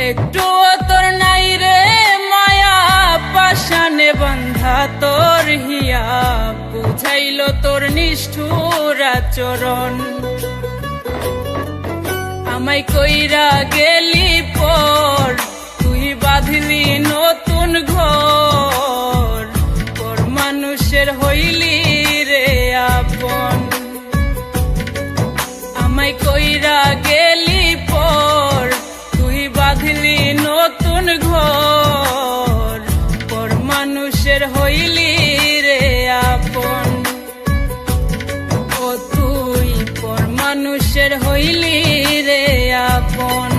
একটুও তোর নাই রে মায়া, পাশানে বান্ধা তোর হিয়া, বুঝাইল তোর নিষ্ঠুর আচরণ। আমায় কইরা গেলি পর, তুই বাঁধলি নতুন ঘর, পর মানুষের হইলি রে আপন। আমায় কইরা গেলি পর, তুই বাঁধলি নতুন ঘর, পর মানুষের হইলি রে আপন। ও তুই পর মানুষের হইলি রে আপন।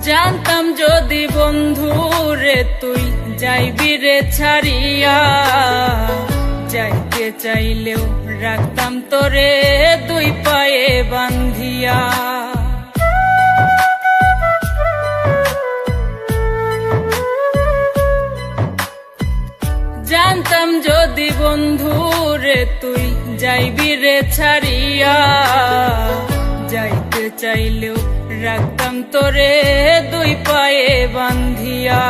জানতাম যদি বন্ধু রে তুই যাইবি রে ছাড়িয়া, যাইতে চাইলেও রাখতাম তোরে দুই পায়ে বান্ধিয়া। জানতাম যদি বন্ধু রে তুই যাইবি রে ছাড়িয়া, যাইতে চাইলেও রাখতাম তোরে দুই পায়ে বান্ধিয়া।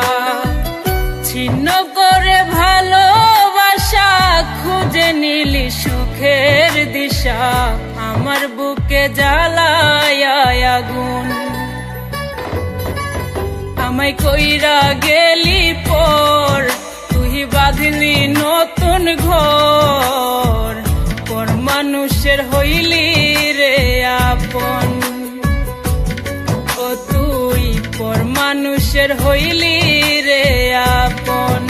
ছিন্ন করে ভালোবাসা খুঁজে নিলি সুখের দিশা, আমার বুকে জ্বালায় আগুন। আমায় কইরা গেলি পর, তুই বাঁধলি নতুন ঘর, পর মানুষের হইলি রে আপন। ও তুই পর মানুষের হইলি রে আপন।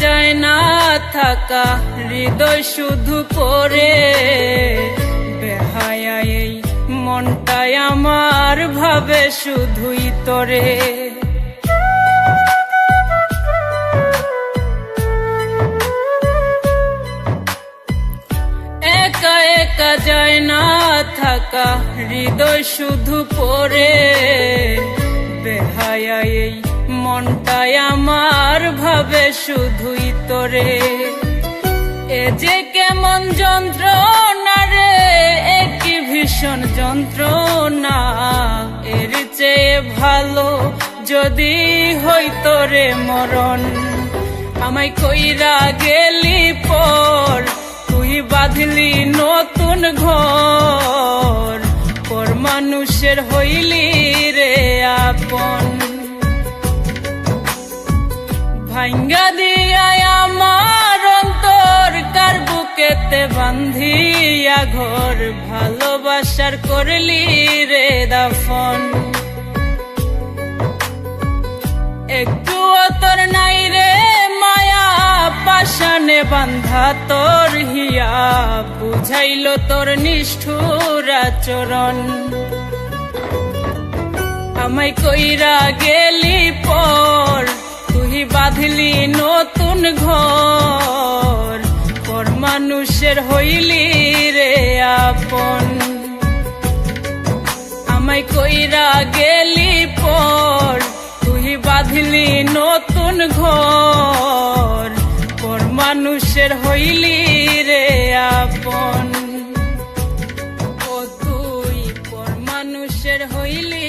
যায় না থাকা হৃদয় শুধু পড়ে, বেহায়া এই মনটাই আমার ভাবে শুধুই তোরে। একা একা যায় না থাকা হৃদয় শুধু পড়ে, বেহায়া এই মনটাই আমার ভাবে শুধুই তোরে। এ যে কেমন যন্ত্রণা রে, একই ভীষণ যন্ত্রণা, এর চেয়ে ভালো যদি হইতো রে মরণ। আমায় কইরা গেলি পর, তুই বাঁধলি নতুন ঘর, পর মানুষের হইলি রে আপন। ভাঙ্গা দিয়া আমার অন্তর কার বুকেতে বান্ধিয়া ঘর, ভালোবাসার করলি রে দাফন। একটুও তোর নাই রে মায়া, পাশানে বান্ধা তোর হিয়া, বুঝাইল তোর নিষ্ঠুর আচরণ। আমায় কইরা গেলি পর, তুই বাঁধলি নতুন ঘর, পর মানুষের হইলি রে আপন। আমায় কইরা গেলি পর, তুই বাঁধলি নতুন ঘর, পর মানুষের হইলি রে আপন। ও তুই পর মানুষের হইলি